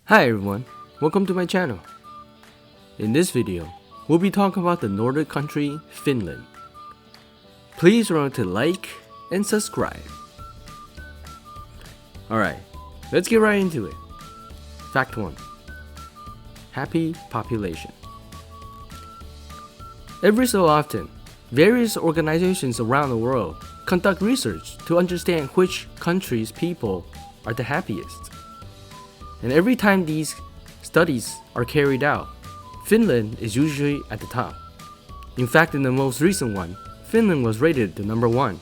Hi everyone, welcome to my channel. In this video, we'll be talking about the Nordic country, Finland. Please remember to like and subscribe. Alright, let's get right into it. Fact 1. Happy population. Every so often, various organizations around the world conduct research to understand which country's people are the happiest. And every time these studies are carried out, Finland is usually at the top. In fact, in the most recent one, Finland was rated the number 1,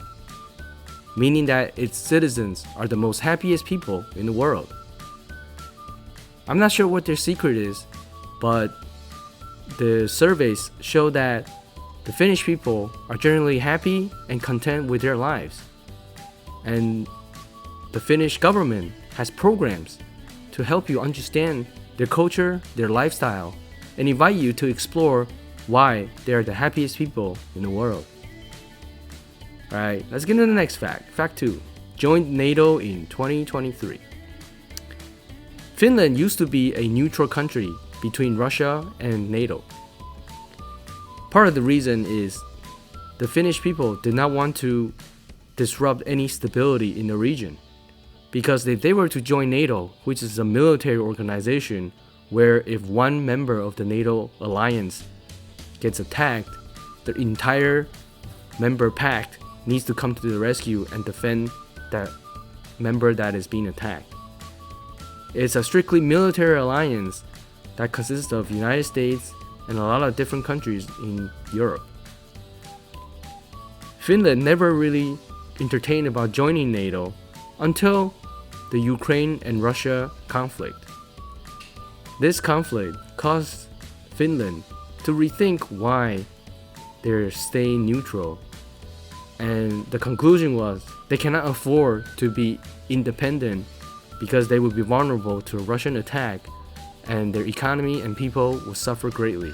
meaning that its citizens are the most happiest people in the world. I'm not sure what their secret is, but the surveys show that the Finnish people are generally happy and content with their lives. And the Finnish government has programs to help you understand their culture, their lifestyle, and invite you to explore why they are the happiest people in the world. Alright, let's get into the next fact. Fact 2. Joined NATO in 2023. Finland used to be a neutral country between Russia and NATO. Part of the reason is the Finnish people did not want to disrupt any stability in the region. Because if they were to join NATO, which is a military organization where if one member of the NATO alliance gets attacked, the entire member pact needs to come to the rescue and defend that member that is being attacked. It's a strictly military alliance that consists of United States and a lot of different countries in Europe. Finland never really entertained about joining NATO until the Ukraine and Russia conflict. This conflict caused Finland to rethink why they're staying neutral, and the conclusion was they cannot afford to be independent because they would be vulnerable to a Russian attack and their economy and people would suffer greatly.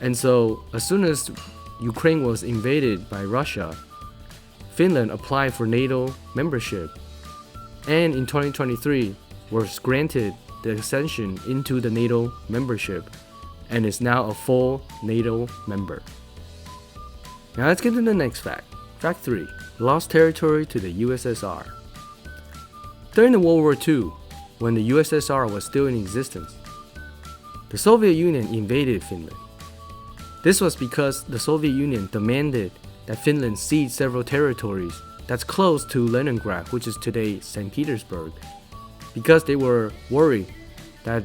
And so as soon as Ukraine was invaded by Russia, Finland applied for NATO membership, and in 2023 was granted the extension into the NATO membership and is now a full NATO member. Now let's get to the next fact. Fact 3. Lost territory to the USSR. During the World War II, when the USSR was still in existence, the Soviet Union invaded Finland. This was because the Soviet Union demanded that Finland cede several territories that's close to Leningrad, which is today St. Petersburg, because they were worried that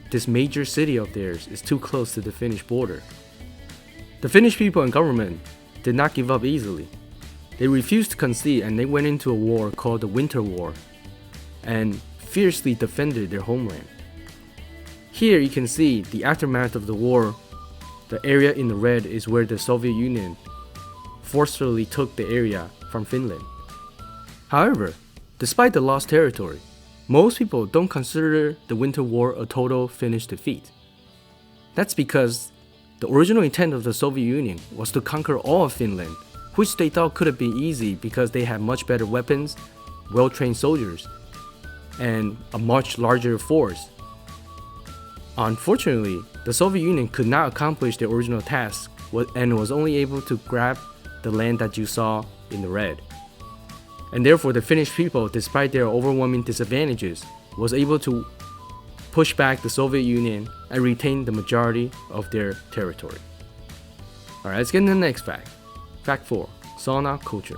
this major city of theirs is too close to the Finnish border. The Finnish people and government did not give up easily. They refused to concede and they went into a war called the Winter War and fiercely defended their homeland. Here you can see the aftermath of the war. The area in the red is where the Soviet Union forcefully took the area from Finland. However, despite the lost territory, most people don't consider the Winter War a total Finnish defeat. That's because the original intent of the Soviet Union was to conquer all of Finland, which they thought could have been easy because they had much better weapons, well-trained soldiers, and a much larger force. Unfortunately, the Soviet Union could not accomplish their original task and was only able to grab the land that you saw in the red. And therefore the Finnish people, despite their overwhelming disadvantages, was able to push back the Soviet Union and retain the majority of their territory. Alright, let's get into the next fact. Fact 4. Sauna culture.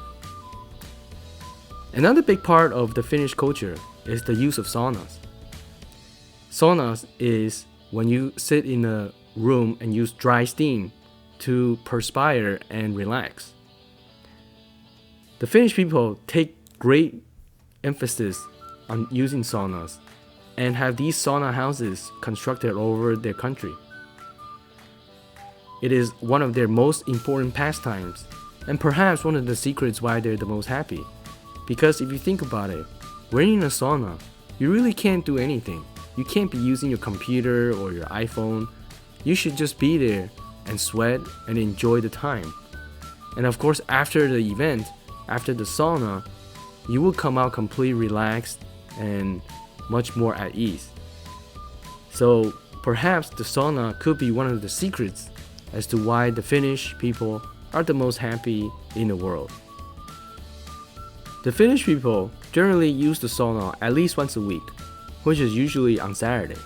Another big part of the Finnish culture is the use of saunas. Saunas is when you sit in a room and use dry steam to perspire and relax. The Finnish people take great emphasis on using saunas and have these sauna houses constructed all over their country. It is one of their most important pastimes and perhaps one of the secrets why they're the most happy. Because if you think about it, when you're in a sauna, you really can't do anything. You can't be using your computer or your iPhone. You should just be there and sweat and enjoy the time. And of course, after the event, after the sauna, you will come out completely relaxed and much more at ease. So perhaps the sauna could be one of the secrets as to why the Finnish people are the most happy in the world. The Finnish people generally use the sauna at least once a week, which is usually on Saturday.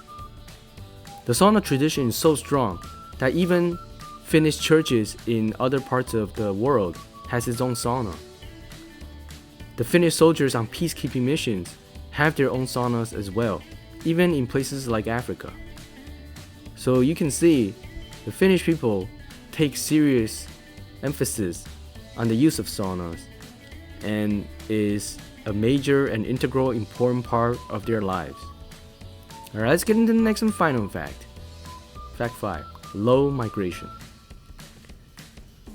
The sauna tradition is so strong that even Finnish churches in other parts of the world has its own sauna. The Finnish soldiers on peacekeeping missions have their own saunas as well, even in places like Africa. So you can see the Finnish people take serious emphasis on the use of saunas and is a major and integral important part of their lives. Alright, let's get into the next and final fact. Fact 5. Low migration.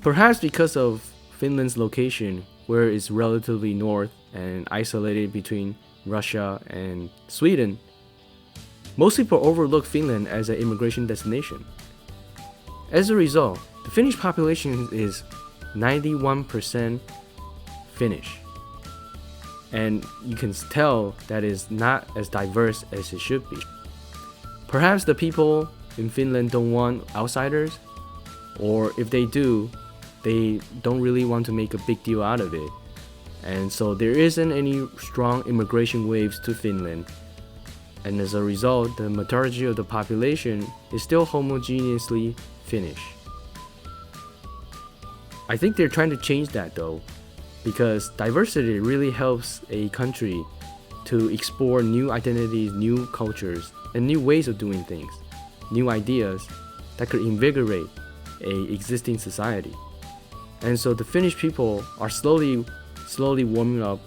Perhaps because of Finland's location, where it's relatively north and isolated between Russia and Sweden, most people overlook Finland as an immigration destination. As a result, the Finnish population is 91% Finnish. And you can tell that it's not as diverse as it should be. Perhaps the people in Finland don't want outsiders, or if they do, they don't really want to make a big deal out of it. And so there isn't any strong immigration waves to Finland. And as a result, the majority of the population is still homogeneously Finnish. I think they're trying to change that though, because diversity really helps a country to explore new identities, new cultures, and new ways of doing things, new ideas that could invigorate a existing society. And so the Finnish people are slowly warming up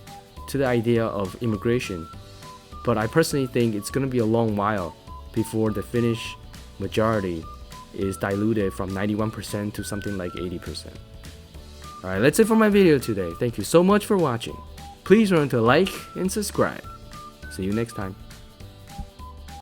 to the idea of immigration. But I personally think it's going to be a long while before the Finnish majority is diluted from 91% to something like 80%. Alright, that's it for my video today. Thank you so much for watching. Please remember to like and subscribe. See you next time.